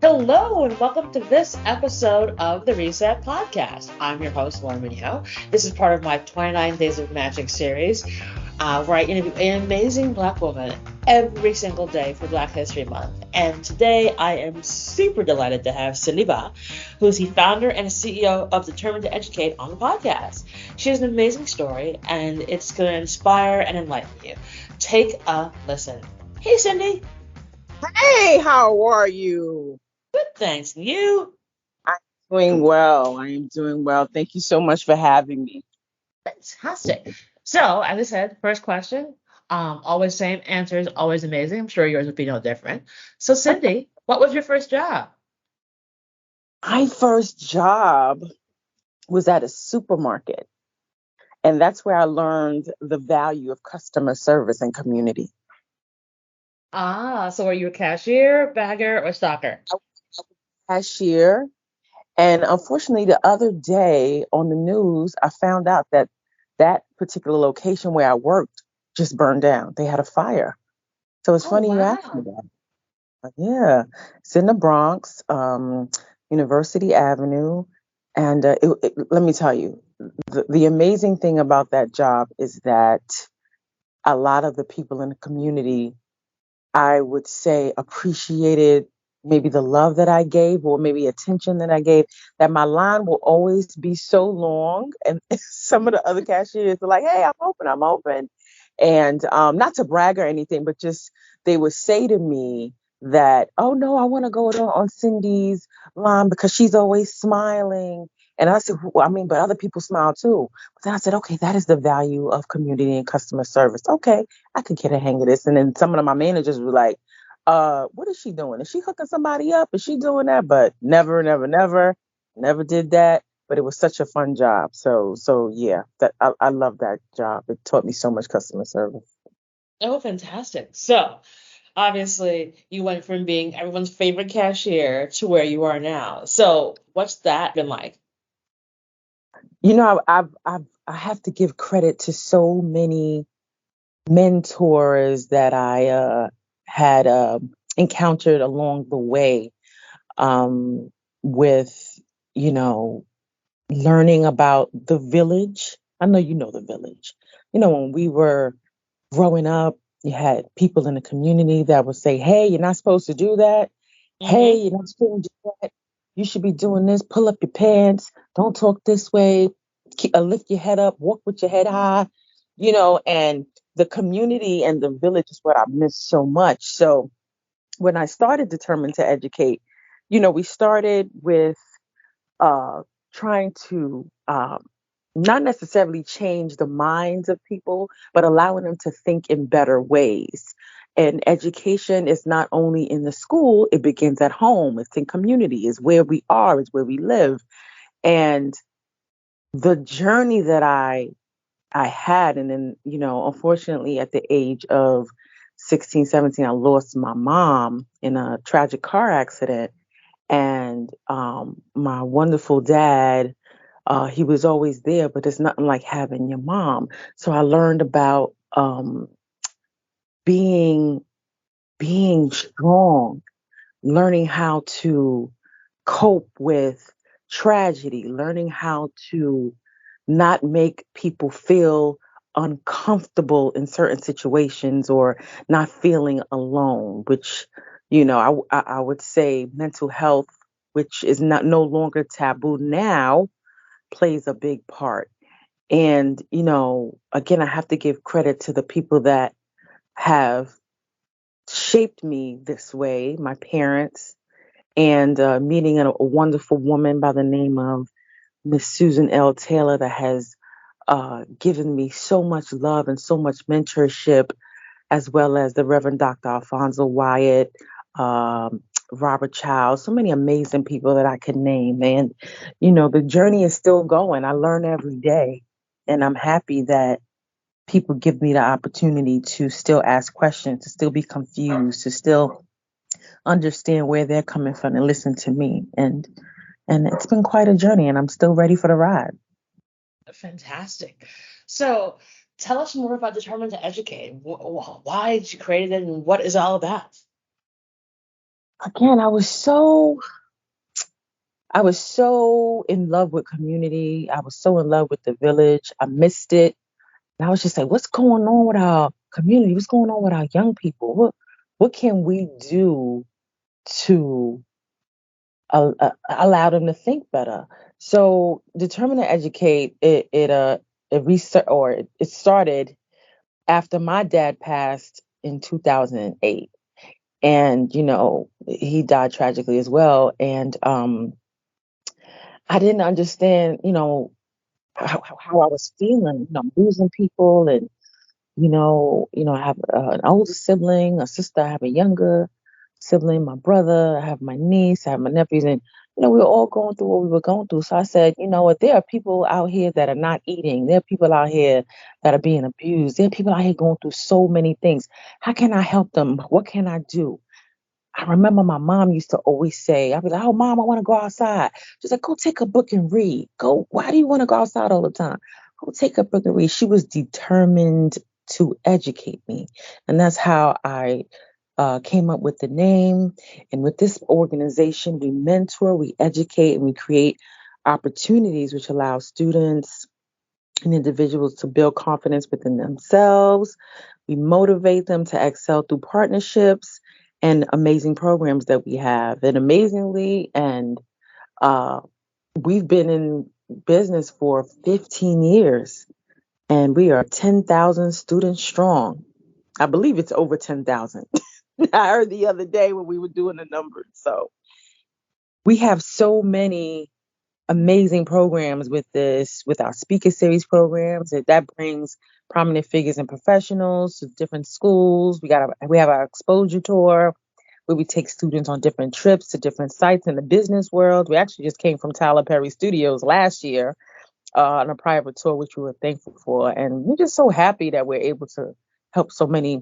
Hello and welcome to this episode of the Reset Podcast. I'm your host, Lauren Minho. This is part of my 29 Days of Magic series, where I interview an amazing Black woman every single day for Black History Month. And today I am super delighted to have Cindy Baah, who's the founder and CEO of Determined to Educate, on the podcast. She has an amazing story, and it's going to inspire and enlighten you. Take a listen. Hey, Cindy. Hey, how are you? Good, thanks. And you? I'm doing well. I am doing well. Thank you so much for having me. Fantastic. So, as I said, first question, always same, answers always amazing. I'm sure yours would be no different. So, Cindy, what was your first job? My first job was at a supermarket, and that's where I learned the value of customer service and community. So were you a cashier, bagger, or stocker? Cashier, and unfortunately, the other day on the news, I found out that that particular location where I worked just burned down. They had a fire. So it's Oh, funny you asked me wow. that. Yeah, it's in the Bronx, University Avenue. And let me tell you, the amazing thing about that job is that a lot of the people in the community, I would say, appreciated maybe the love that I gave or maybe attention that I gave, that my line will always be so long. And some of the other cashiers are like, hey, I'm open, I'm open. And not to brag or anything, but just they would say to me that, oh, no, I want to go on Cindy's line because she's always smiling. And I said, well, I mean, but other people smile too. But then I said, okay, that is the value of community and customer service. Okay, I could get a hang of this. And then some of my managers were like, what is she doing? Is she hooking somebody up? Is she doing that? But never did that. But it was such a fun job. So yeah, that I love that job. It taught me so much customer service. Oh, fantastic. So, obviously, you went from being everyone's favorite cashier to where you are now. So, what's that been like? You know, I have to give credit to so many mentors that I had encountered along the way, um, with, you know, learning about the village. I know you know the village. You know, when we were growing up, you had people in the community that would say, hey, you're not supposed to do that. Hey, Mm-hmm. you're not supposed to do that. You should be doing this. Pull up your pants. Don't talk this way. Lift your head up. Walk with your head high. And the community and the village is what I miss so much. So when I started Determined to Educate, we started with uh, trying to not necessarily change the minds of people, but allowing them to think in better ways. And education is not only in the school, it begins at home, it's in community, it's where we are, it's where we live. And the journey that I had, and then, unfortunately at the age of 16, 17, I lost my mom in a tragic car accident. And my wonderful dad, he was always there, but it's nothing like having your mom. So I learned about being being strong, learning how to cope with tragedy, learning how to not make people feel uncomfortable in certain situations or not feeling alone, which, I would say mental health, which is not no longer taboo now, plays a big part. And, again, I have to give credit to the people that have shaped me this way, my parents, and meeting a wonderful woman by the name of Miss Susan L. Taylor that has given me so much love and so much mentorship, as well as the Reverend Dr. Alfonso Wyatt, Robert Child, so many amazing people that I could name. And, the journey is still going. I learn every day. And I'm happy that people give me the opportunity to still ask questions, to still be confused, to still understand where they're coming from and listen to me. And it's been quite a journey, and I'm still ready for the ride. Fantastic. So, tell us more about Determined to Educate. Why did you create it and what is it all about? again, I was so in love with community. I was so in love with the village. I missed it. And I was just like, what's going on with our community? What's going on with our young people? What can we do to allow them to think better? So, Determine to Educate, it started after my dad passed in 2008. And, he died tragically as well. And I didn't understand, how I was feeling, losing people. And I have an older sibling, a sister. I have a younger sibling, my brother. I have my niece. I have my nephews, and we were all going through what we were going through. So I said, you know what? There are people out here that are not eating. There are people out here that are being abused. There are people out here going through so many things. How can I help them? What can I do? I remember my mom used to always say, I'd be like, oh, Mom, I want to go outside. She's like, go take a book and read. Go. Why do you want to go outside all the time? Go take a book and read. She was determined to educate me. And that's how I came up with the name. And with this organization, we mentor, we educate, and we create opportunities which allow students and individuals to build confidence within themselves. We motivate them to excel through partnerships and amazing programs that we have. And amazingly, and uh, we've been in business for 15 years, and we are 10,000 students strong. I believe it's over 10,000. I heard the other day when we were doing the numbers. So we have so many amazing programs with our speaker series programs that brings prominent figures and professionals to different schools. We have our exposure tour where we take students on different trips to different sites in the business world. We actually just came from Tyler Perry Studios last year on a private tour, which we were thankful for. And we're just so happy that we're able to help so many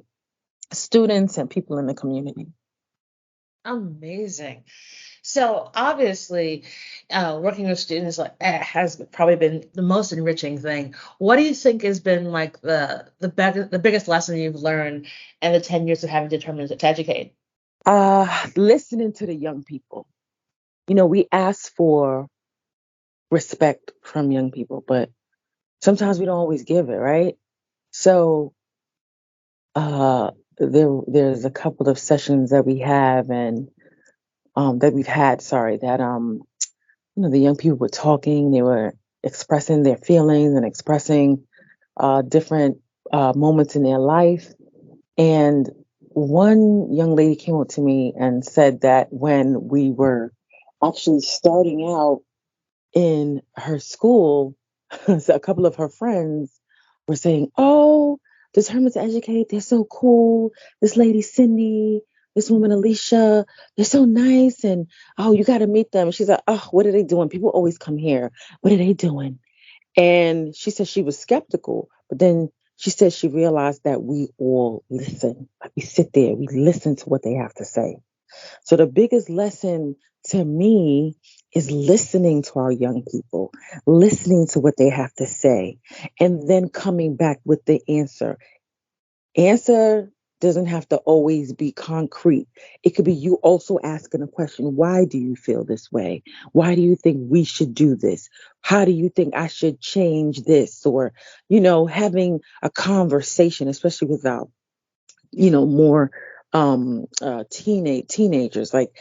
students and people in the community. Amazing. So obviously, working with students has probably been the most enriching thing. What do you think has been like the biggest lesson you've learned in the 10 years of having determined to educate? Listening to the young people. We ask for respect from young people, but sometimes we don't always give it, right? So there's a couple of sessions that we have and that we've had, sorry, that the young people were talking, they were expressing their feelings and expressing different moments in their life. And one young lady came up to me and said that when we were actually starting out in her school, so a couple of her friends were saying, oh, Determined to Educate, they're so cool. This lady, Cindy, this woman, Alicia, they're so nice. And, oh, you got to meet them. She's like, oh, what are they doing? People always come here. What are they doing? And she said she was skeptical, but then she said she realized that we all listen. Like we sit there, we listen to what they have to say. So the biggest lesson to me is listening to our young people, listening to what they have to say, and then coming back with the answer. Answer doesn't have to always be concrete. It could be you also asking a question. Why do you feel this way? Why do you think we should do this? How do you think I should change this? Or, having a conversation, especially with our, more teenagers. Like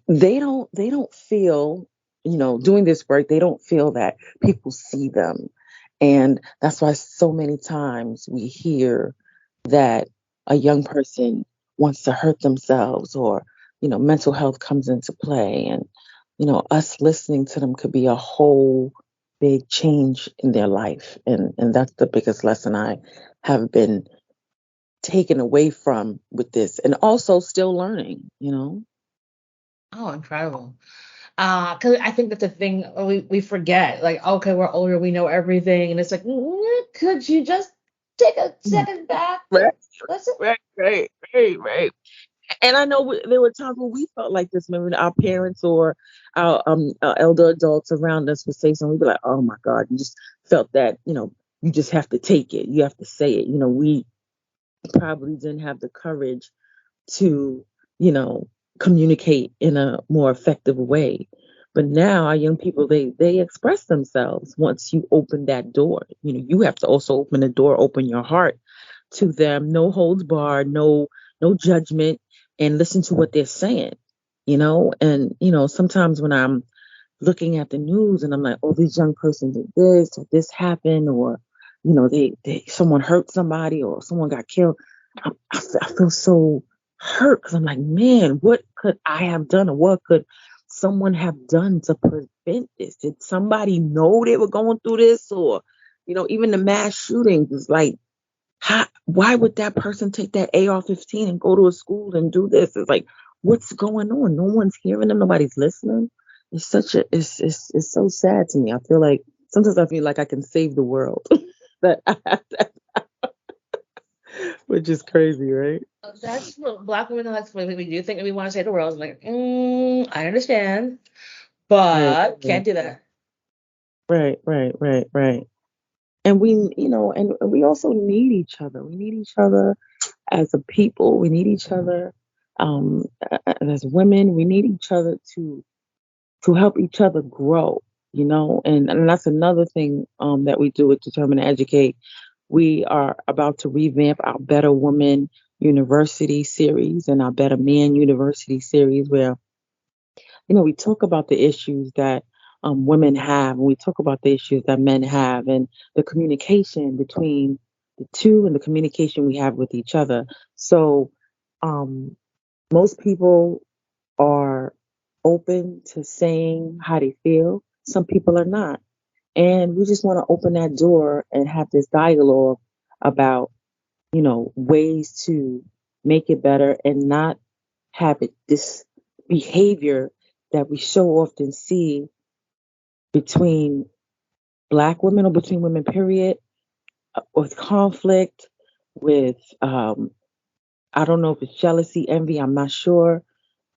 they don't feel, doing this work, they don't feel that people see them. And that's why so many times we hear that a young person wants to hurt themselves, or mental health comes into play. And us listening to them could be a whole big change in their life. And that's the biggest lesson I have been taken away from with this, and also still learning. Oh, incredible. Because I think that's a thing we forget. Like, okay, we're older, we know everything, and it's like, could you just take a second back and Right, listen? right. And I know there were times when we felt like this. Maybe our parents or our elder adults around us would say something. We'd be like, "Oh my God!" You just felt that you just have to take it. You have to say it. We probably didn't have the courage to you know, communicate in a more effective way. But now our young people, they express themselves once you open that door. You know, you have to also open the door, open your heart to them, no holds barred, no judgment, and listen to what they're saying. You know, and sometimes when I'm looking at the news and I'm like, oh, this young person did this or this happened, or they someone hurt somebody or someone got killed. I feel so hurt because I'm like, man, what could I have done, or what could someone have done to prevent this? Did somebody know they were going through this? Or even the mass shootings is like, why would that person take that AR-15 and go to a school and do this? It's like, what's going on? No one's hearing them. Nobody's listening. It's so sad to me. I feel like sometimes I feel like I can save the world. That which is crazy, right? That's what Black women. That's what we do think we want to save the world. I'm like, I understand, but can't do that. Right. And we also need each other. We need each other as a people. We need each other as women. We need each other to help each other grow. And that's another thing that we do with Determine to Educate. We are about to revamp our Better Woman University series and our Better Man University series, where we talk about the issues that women have, and we talk about the issues that men have, and the communication between the two, and the communication we have with each other. So, most people are open to saying how they feel. Some people are not. And we just want to open that door and have this dialogue about, ways to make it better and not have this behavior that we so often see between Black women, or between women, period, with conflict, with, I don't know if it's jealousy, envy, I'm not sure,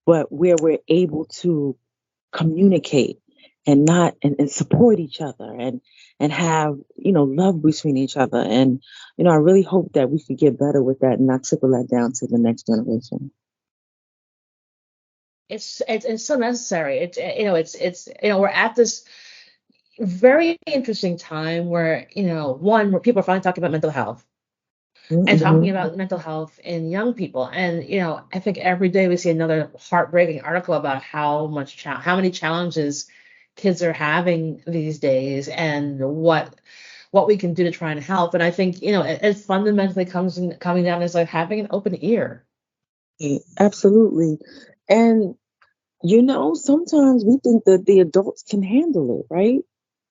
but where we're able to communicate and not and support each other, and have love between each other. And I really hope that we could get better with that and not trickle that down to the next generation. It's so necessary. It's we're at this very interesting time where where people are finally talking about mental health, and talking about mental health in young people. And I think every day we see another heartbreaking article about how many challenges kids are having these days, and what we can do to try and help. And I think it fundamentally coming down as like having an open ear. Absolutely. And sometimes we think that the adults can handle it, right?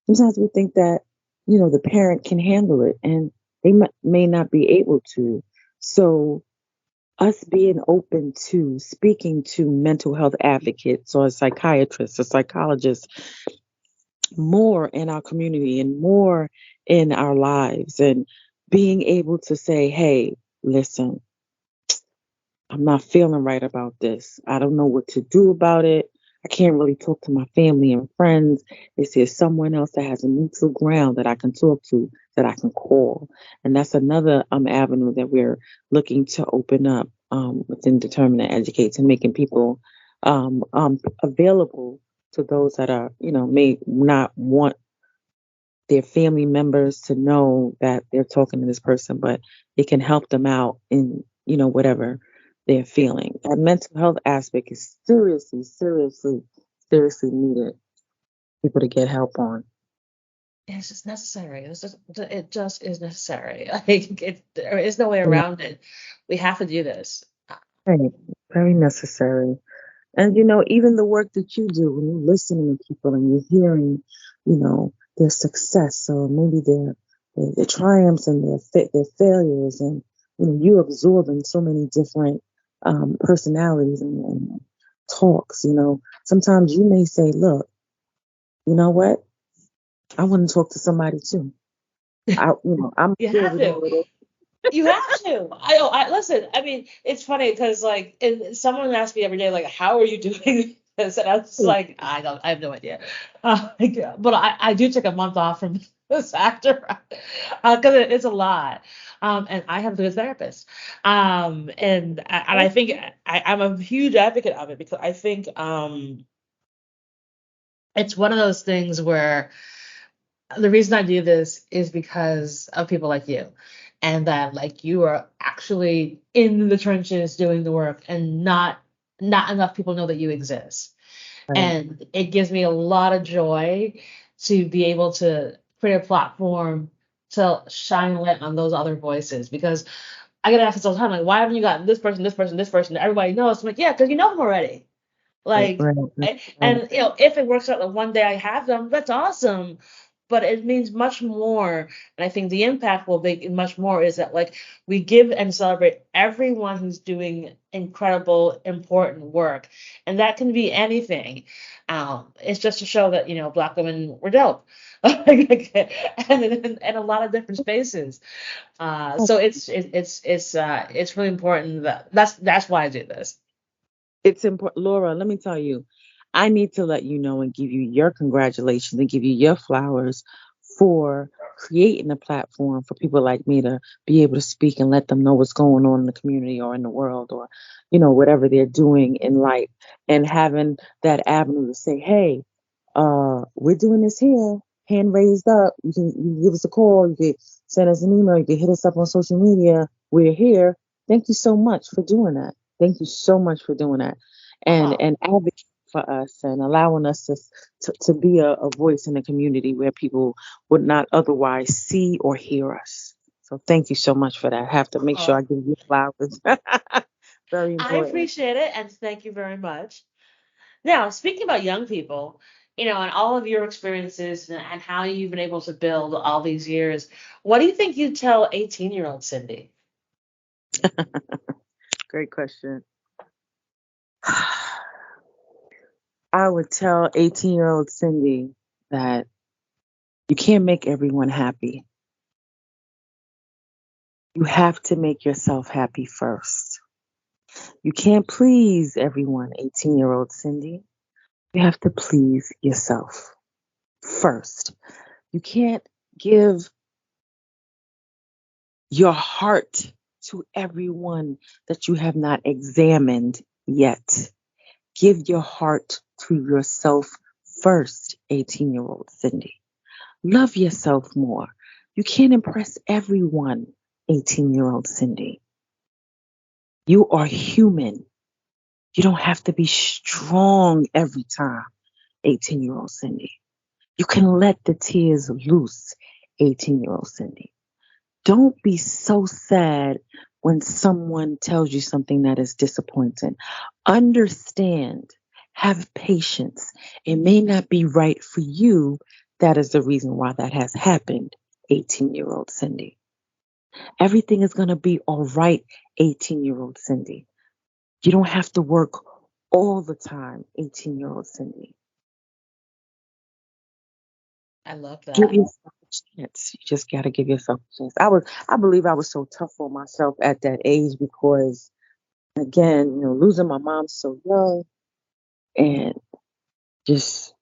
Sometimes we think that the parent can handle it, and they may not be able to. So us being open to speaking to mental health advocates or psychiatrists or psychologists more in our community and more in our lives, and being able to say, hey, listen, I'm not feeling right about this. I don't know what to do about it. I can't really talk to my family and friends. Is there someone else that has a neutral ground that I can talk to, that I can call? And that's another avenue that we're looking to open up within Determine to Educate, and making people available to those that are, may not want their family members to know that they're talking to this person, but it can help them out in, whatever they're feeling. That mental health aspect is seriously needed people to get help on. It's just necessary. It just is necessary. Like there is no way around it. We have to do this. Right. Very necessary. And even the work that you do when you're listening to people and you're hearing, their success, or maybe their triumphs and their failures, and you absorb in so many different personalities and talks. Sometimes you may say, "Look, you know what? I want to talk to somebody too." I'm You have to. You have to. I listen. I mean, it's funny because someone asks me every day, like, how are you doing So I was like, I have no idea. But I do take a month off from this actor because it's a lot. And I have a good therapist. And I think I'm a huge advocate of it because I think it's one of those things where the reason I do this is because of people like you. And that like you are actually in the trenches doing the work and not enough people know that you exist. Right. And it gives me a lot of joy to be able to create a platform to shine light on those other voices because I get asked this all the time, like, why haven't you gotten this person, this person, this person? Everybody knows. I'm like, yeah, because you know them already. Right. Like, Right. Right. and if it works out that one day I have them, that's awesome. But it means much more, and I think the impact will be much more. Is that like we give and celebrate everyone who's doing incredible, important work, and that can be anything. It's just to show that Black women were dope, and a lot of different spaces. So it's really important that's why I do this. It's important, Laura. Let me tell you, I need to let you know and give you your congratulations and give you your flowers for creating a platform for people like me to be able to speak and let them know what's going on in the community or in the world or, whatever they're doing in life and having that avenue to say, hey, we're doing this here, hand raised up. You can give us a call, you can send us an email, you can hit us up on social media. We're here. Thank you so much for doing that. Thank you so much for doing that. Oh, And advocating for us and allowing us to be a voice in the community where people would not otherwise see or hear us. So thank you so much for that. I have to make sure I oh. give you flowers. Very I important. appreciate it and thank you very much. Now, speaking about young people, and all of your experiences and how you've been able to build all these years, what do you think you'd tell 18-year-old Cindy? Great question. I would tell 18-year-old Cindy that you can't make everyone happy. You have to make yourself happy first. You can't please everyone, 18-year-old Cindy. You have to please yourself first. You can't give your heart to everyone that you have not examined yet. Give your heart to yourself first, 18-year-old Cindy. Love yourself more. You can't impress everyone, 18-year-old Cindy. You are human. You don't have to be strong every time, 18-year-old Cindy. You can let the tears loose, 18-year-old Cindy. Don't be so sad when someone tells you something that is disappointing. Understand, have patience. It may not be right for you. That is the reason why that has happened, 18-year-old Cindy. Everything is going to be all right, 18-year-old Cindy. You don't have to work all the time, 18-year-old Cindy. I love Give that. yourself a chance. You just gotta give yourself a chance. I believe I was so tough on myself at that age because again, losing my mom so young and just,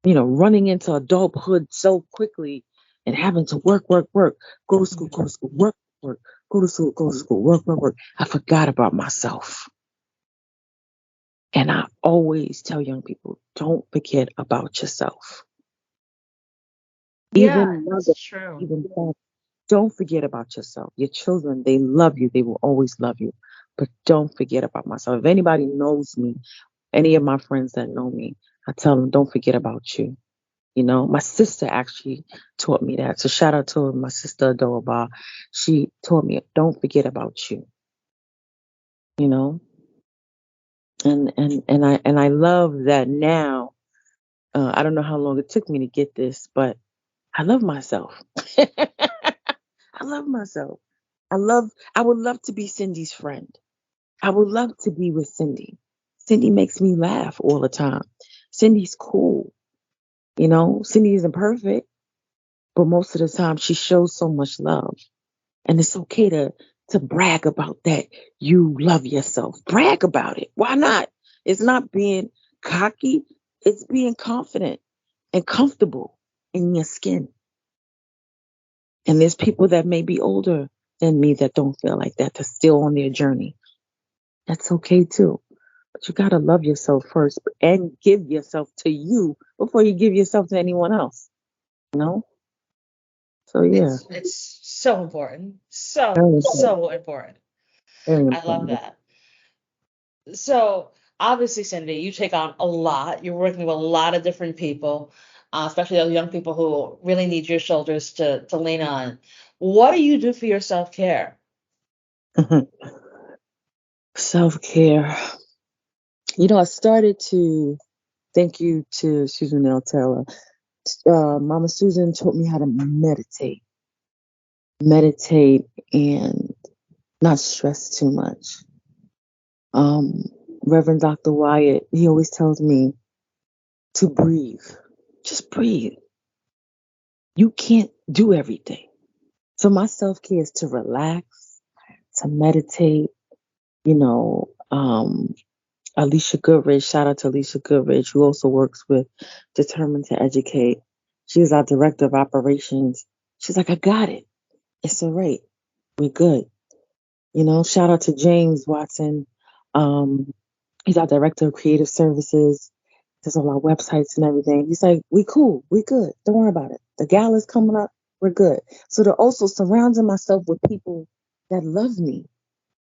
running into adulthood so quickly and having to work, go to school, work, go to school, work. I forgot about myself. And I always tell young people, don't forget about yourself. Yeah, Even mother, it's true. even father. Don't forget about yourself. Your children, they love you. They will always love you. But don't forget about myself. If anybody knows me, any of my friends that know me, I tell them, don't forget about you. My sister actually taught me that. So shout out to my sister, Baah. She taught me, don't forget about you, you know? And I love that now. I don't know how long it took me to get this, but I love myself. I love myself. I would love to be Cindy's friend. I would love to be with Cindy. Cindy makes me laugh all the time. Cindy's cool. Cindy isn't perfect, but most of the time she shows so much love. And it's okay to brag about that. You love yourself. Brag about it. Why not? It's not being cocky. It's being confident and comfortable in your skin. And there's people that may be older than me that don't feel like that. They're still on their journey. That's okay too. But you got to love yourself first and give yourself to you before you give yourself to anyone else. You know? So yeah, It's so important. very So, important. so important. Very I love important. that. So obviously, Cindy, you take on a lot. You're working with a lot of different people, especially those young people who really need your shoulders to lean on. What do you do for your self-care? Self care. I started to thank you to Susan L. Taylor. Mama Susan taught me how to meditate and not stress too much. Um, Reverend Dr. Wyatt, he always tells me to breathe. Just breathe. You can't do everything. So my self care is to relax, to meditate, you know, Alicia Goodrich, shout out to Alicia Goodrich, who also works with Determined to Educate. She's our director of operations. She's like, I got it. It's all right. We're good. Shout out to James Watson. Um, he's our director of creative services. Does all our websites and everything. He's like, we cool. We good. Don't worry about it. The gala's coming up. We're good. So they're also surrounding myself with people that love me,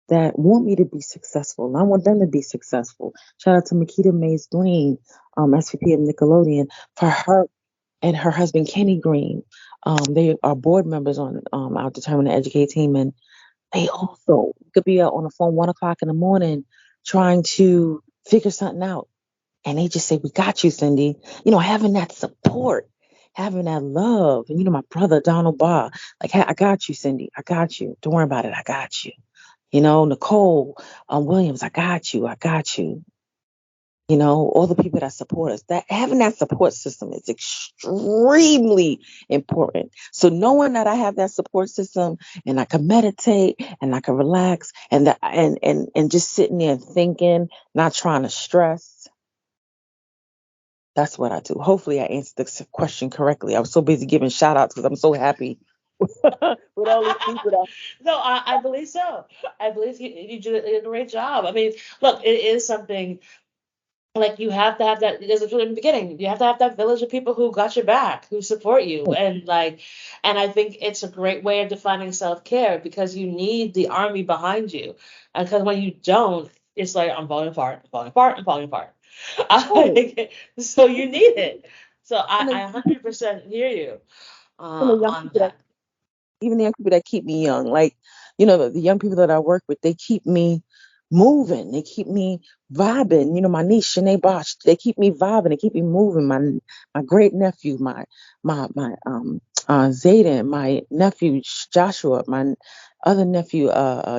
that want me to be successful. And I want them to be successful. Shout out to Makita Mays Green, SVP of Nickelodeon, for her and her husband Kenny Green. They are board members on our Determined to Educate team, and they also could be out on the phone 1 o'clock in the morning trying to figure something out. And they just say, we got you, Cindy. Having that support, having that love. And, my brother, Donald Baah, like, hey, I got you, Cindy. I got you. Don't worry about it. I got you. Nicole Williams, I got you. I got you. All the people that support us, that having that support system is extremely important. So knowing that I have that support system and I can meditate and I can relax and just sitting there thinking, not trying to stress. That's what I do. Hopefully I answered the question correctly. I was so busy giving shout outs because I'm so happy with all these people that. No, I believe so. I believe you did a great job. I mean, look, it is something like you have to have that, as I told you in the beginning, you have to have that village of people who got your back, who support you. And I think it's a great way of defining self-care because you need the army behind you. And because when you don't, it's like, I'm falling apart, I'm falling apart, I'm falling apart. Oh, So you need it. So and I 100% hear you the young on people that that. even the young people that keep me young, like, the young people that I work with, they keep me moving. They keep me vibing. My niece, Sneyah Baah, they keep me vibing. They keep me moving. My great nephew, my Zayden, my nephew, Joshua, my other nephew,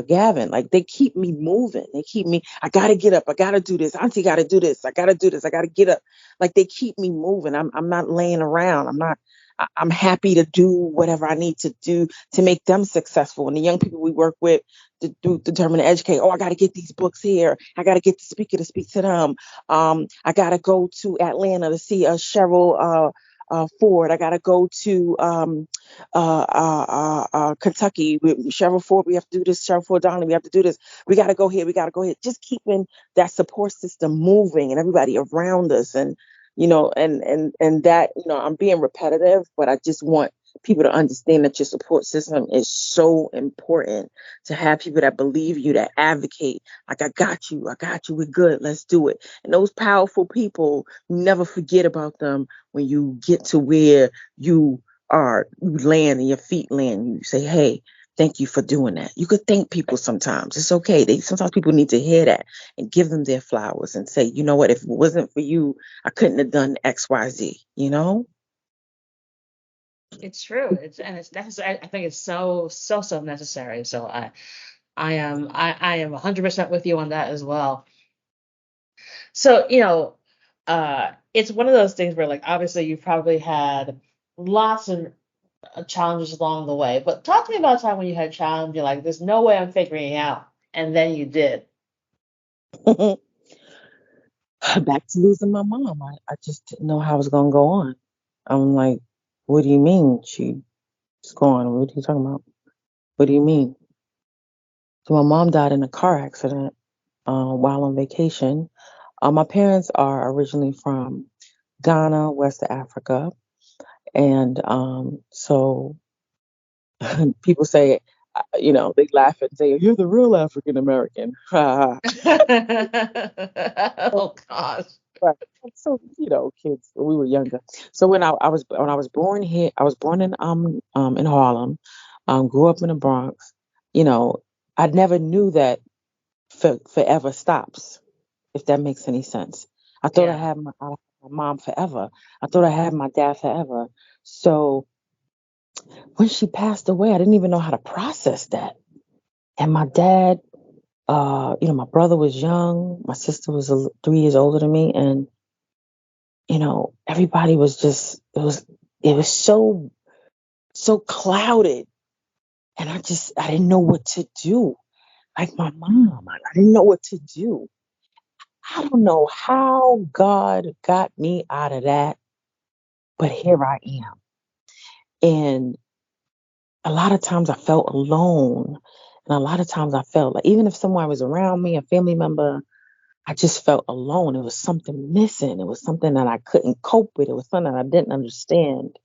Gavin, like they keep me moving. They keep me, I got to get up. I got to do this. Auntie got to do this. I got to do this. I got to get up. Like they keep me moving. I'm not laying around. I'm happy to do whatever I need to do to make them successful. And the young people we work with to do Determine to Educate. Oh, I got to get these books here. I got to get the speaker to speak to them. I got to go to Atlanta to see Cheryl Ford. I got to go to Kentucky with Cheryl Ford. We have to do this. Cheryl Ford Donnelly. We have to do this. We got to go here. We got to go here. Just keeping that support system moving and everybody around us. And and that, I'm being repetitive, but I just want people to understand that your support system is so important, to have people that believe you, that advocate, like, I got you, we're good, let's do it. And those powerful people, you never forget about them when you get to where you land and your feet land. You say, hey, thank you for doing that. You could thank people sometimes. It's okay. Sometimes people need to hear that and give them their flowers and say, you know what, if it wasn't for you, I couldn't have done X, Y, Z, It's true. It's necessary. I think it's so necessary. So I am 100% with you on that as well. So, it's one of those things where, like, obviously you've probably had lots of challenges along the way, but talk to me about a time when you had a challenge, you're like, there's no way I'm figuring it out. And then you did. back to losing my mom. I just didn't know how it was going to go on. I'm like, what do you mean she's gone? What are you talking about? What do you mean? So my mom died in a car accident while on vacation. My parents are originally from Ghana, West Africa. And so people say, they laugh and say, you're the real African American. Oh gosh. Right. So, kids, we were younger. So when I was born here, I was born in Harlem, grew up in the Bronx. You know, I never knew that forever stops, if that makes any sense. I thought Yeah. I had my mom forever. I thought I had my dad forever. So when she passed away, I didn't even know how to process that. And my dad, my brother was young. My sister was 3 years older than me, and everybody was just it was so clouded, and I didn't know what to do. Like my mom, I didn't know what to do. I don't know how God got me out of that, but here I am. And a lot of times I felt alone. And a lot of times I felt like even if someone was around me, a family member, I just felt alone. It was something missing. It was something that I couldn't cope with. It was something I didn't understand.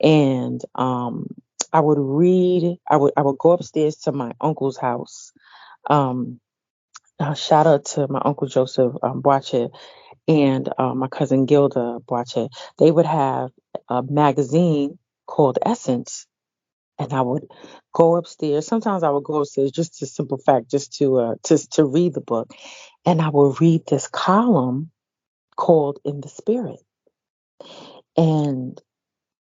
And I would read. I would go upstairs to my uncle's house. Um, Shout out to my uncle Joseph Boache and my cousin Gilda Boache. They would have a magazine called Essence, and I would go upstairs. Sometimes I would go upstairs just to simple fact, just to read the book, and I would read this column called In the Spirit, and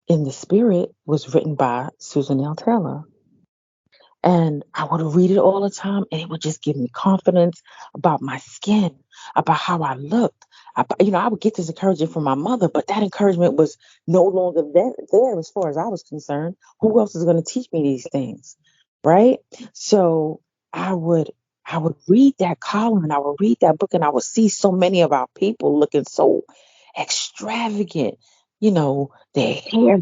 In the Spirit was written by Susan L. Taylor. And I would read it all the time, and it would just give me confidence about my skin, about how I looked. I would get this encouragement from my mother, but that encouragement was no longer there as far as I was concerned. Who else is going to teach me these things, right? So I would I would read that column, and I would read that book, and I would see so many of our people looking so extravagant. Their hair,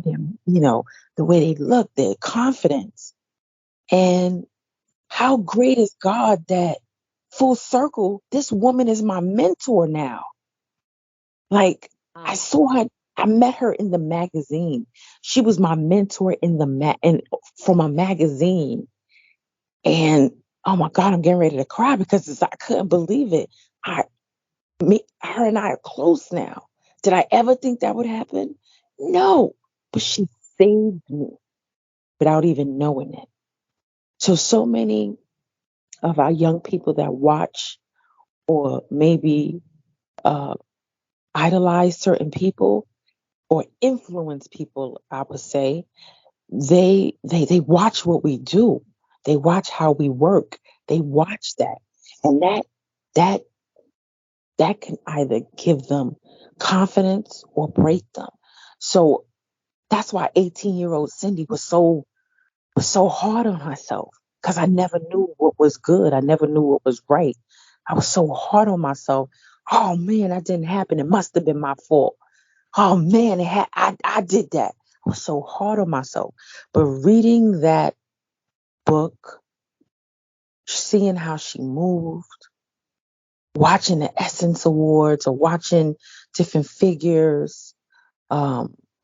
the way they look, their confidence. And how great is God that full circle, this woman is my mentor now. Like I Mm. saw her, I met her in the magazine. She was my mentor in and from a magazine. And oh my God, I'm getting ready to cry because I couldn't believe it. Her and I are close now. Did I ever think that would happen? No, but she saved me without even knowing it. So many of our young people that watch or maybe uh, idolize certain people or influence people, I would say, they watch what we do. They watch how we work. They watch that. And that that can either give them confidence or break them. So that's why 18-year-old Cindy was so hard on herself because I never knew what was good. I never knew what was right. I was so hard on myself. Oh man, that didn't happen. It must have been my fault. Oh man, I did that. I was so hard on myself. But reading that book, seeing how she moved, watching the Essence Awards or watching different figures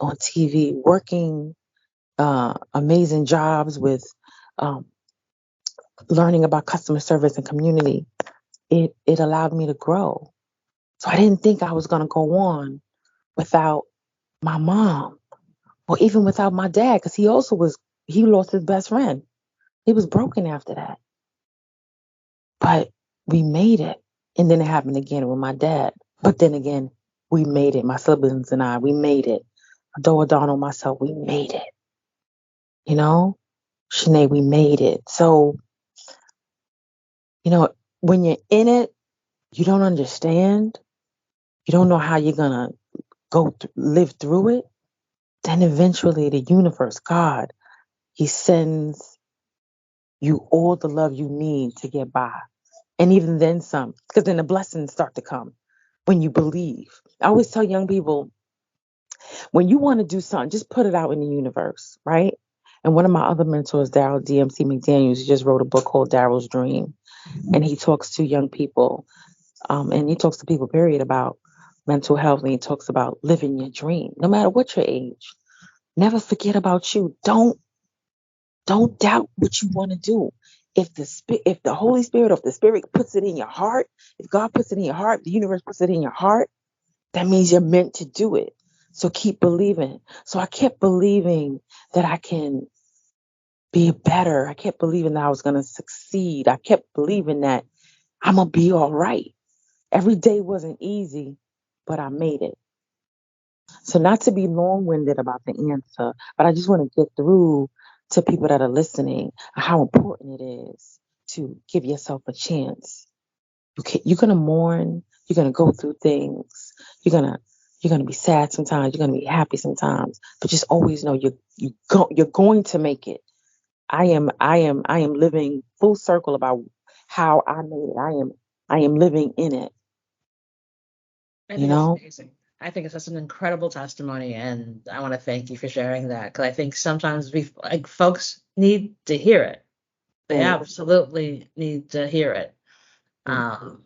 on TV, working amazing jobs with um, learning about customer service and community, it allowed me to grow. So I didn't think I was going to go on without my mom or even without my dad because he lost his best friend. He was broken after that. But we made it. And then it happened again with my dad. But then again, we made it. My siblings and I, we made it. Adore Donald, myself, we made it. You know, Shanae, we made it. So, when you're in it, you don't understand. You don't know how you're going to live through it. Then eventually the universe, God, he sends you all the love you need to get by. And even then some, because then the blessings start to come. when you believe. I always tell young people, when you want to do something, just put it out in the universe, right? And one of my other mentors, Daryl DMC McDaniels, he just wrote a book called Daryl's Dream. And he talks to young people, and he talks to people, period, about mental health. And he talks about living your dream, no matter what your age. Never forget about you. Don't doubt what you want to do. If the Holy Spirit, or if the Spirit puts it in your heart, if God puts it in your heart, the universe puts it in your heart, that means you're meant to do it. So keep believing. So I kept believing that I can be better. I kept believing that I was going to succeed. I kept believing that I'm going to be all right. Every day wasn't easy, but I made it. So not to be long-winded about the answer, but I just want to get through to people that are listening how important it is to give yourself a chance. You're gonna mourn. You're gonna go through things. You're gonna be sad sometimes. You're gonna be happy sometimes. But just always know you're going to make it. I am living full circle about how I made it. I am living in it. I You think it's know. amazing. I think it's such an incredible testimony, and I want to thank you for sharing that because I think sometimes folks need to hear it. They Mm, absolutely need to hear it. mm, Um,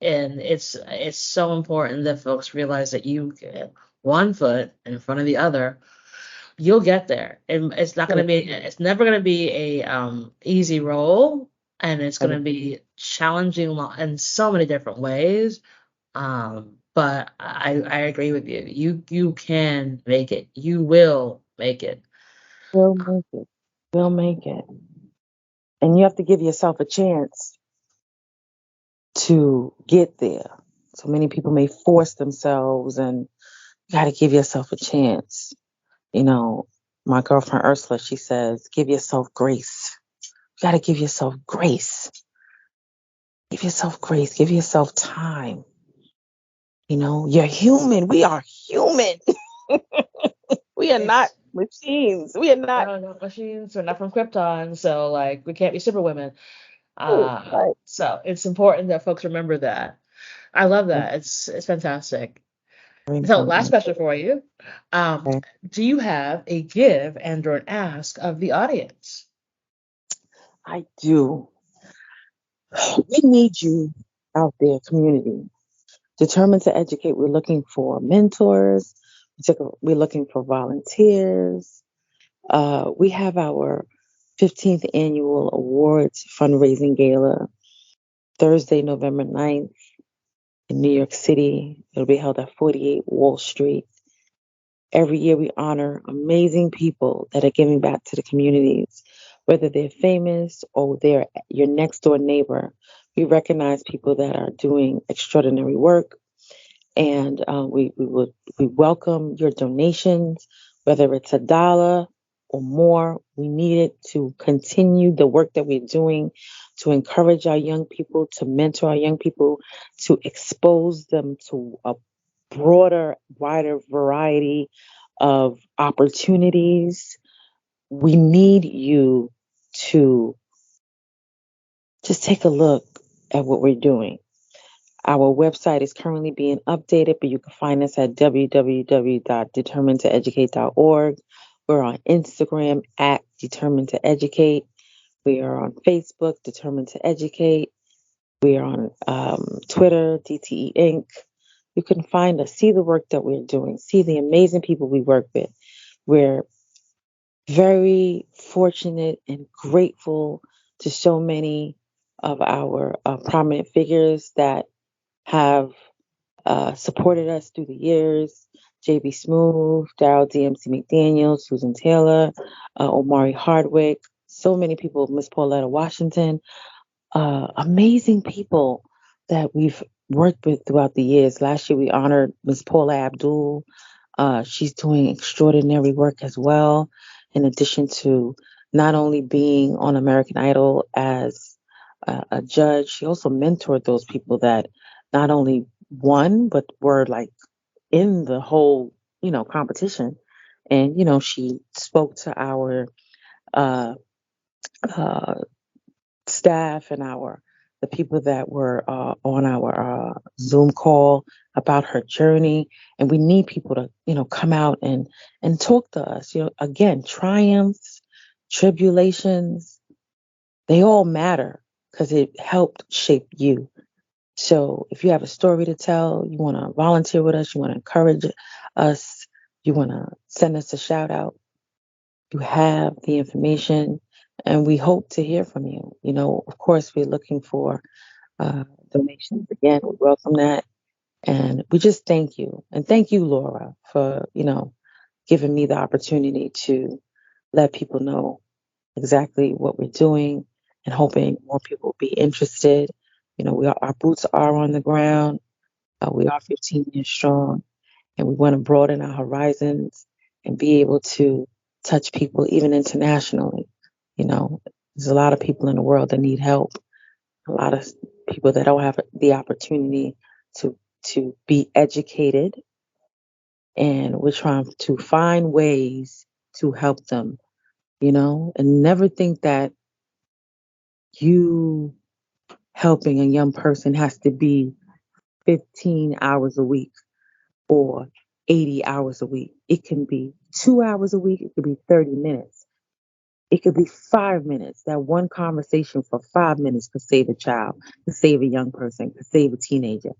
and it's so important that folks realize that you get one foot in front of the other. You'll get there, and it's never gonna be a easy role, and it's gonna be challenging in so many different ways. But I agree with you. You can make it. You will make it. We'll make it. We'll make it. And you have to give yourself a chance to get there. So many people may force themselves, and you got to give yourself a chance. You know, my girlfriend Ursula, she says, give yourself grace. You got to give yourself grace. Give yourself grace. Give yourself time. You know, you're human. We are human. We are not It's machines. We are not. no machines. We're not from Krypton, so like we can't be superwomen. Right. So it's important that folks remember that. I love Very that. It's fantastic. So last important. question for you. Um, Okay. do you have a give and or an ask of the audience? I do. We need you out there, community. Determined to educate, we're looking for mentors. We're looking for volunteers. We have our 15th annual awards fundraising gala Thursday, November 9th in New York City. It'll be held at 48 Wall Street. Every year we honor amazing people that are giving back to the communities, whether they're famous or they're your next door neighbor. We recognize people that are doing extraordinary work, and we welcome your donations, whether it's $1 or more. We need it to continue the work that we're doing, to encourage our young people, to mentor our young people, to expose them to a broader, wider variety of opportunities. We need you to just take a look at what we're doing. Our website is currently being updated, but you can find us at www.determinedtoeducate.org. We're on Instagram at Determined to Educate. We are on Facebook, Determined to Educate. We are on Twitter, DTE Inc. You can find us, see the work that we're doing, see the amazing people we work with. We're very fortunate and grateful to so many of our prominent figures that have supported us through the years. JB Smooth, Daryl DMC McDaniel, Susan Taylor, Omari Hardwick, so many people, Miss Pauletta Washington, amazing people that we've worked with throughout the years. Last year we honored Miss Paula Abdul. She's doing extraordinary work as well, in addition to not only being on American Idol as a judge, she also mentored those people that not only won, but were like in the whole, competition. And, she spoke to our uh, uh, staff and the people that were on our Zoom call about her journey. And we need people to, come out and talk to us. Again, triumphs, tribulations, they all matter because it helped shape you. So if you have a story to tell, you want to volunteer with us, you want to encourage us, you want to send us a shout out, you have the information, and we hope to hear from you. Of course, we're looking for donations. Again, we welcome that. And we just thank you. And thank you, Laura, for, giving me the opportunity to let people know exactly what we're doing and hoping more people will be interested. Our boots are on the ground. We are 15 years strong, and we want to broaden our horizons and be able to touch people even internationally. There's a lot of people in the world that need help, a lot of people that don't have the opportunity to be educated, and we're trying to find ways to help them, and never think that you helping a young person has to be 15 hours a week or 80 hours a week. It can be 2 hours a week. It could be 30 minutes. It could be 5 minutes. That one conversation for 5 minutes could save a child, could save a young person, could save a teenager,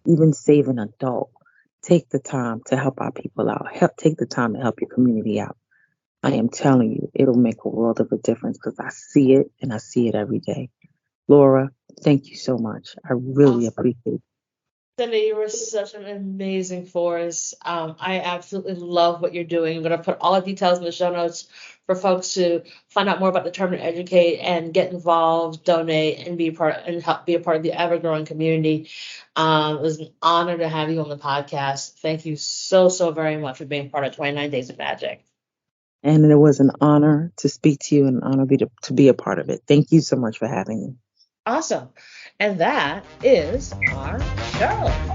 even save an adult. Take the time to help our people out. Take the time to help your community out. I am telling you, it'll make a world of a difference because I see it and I see it every day. Laura, thank you so much. I really appreciate it. Cindy, you were such an amazing force. I absolutely love what you're doing. I'm going to put all the details in the show notes for folks to find out more about Determined to Educate and get involved, donate, and be part and help be a part of the ever-growing community. It was an honor to have you on the podcast. Thank you so, so very much for being part of 29 Days of Magic. And it was an honor to speak to you and an honor to be a part of it. Thank you so much for having me. Awesome. And that is our show.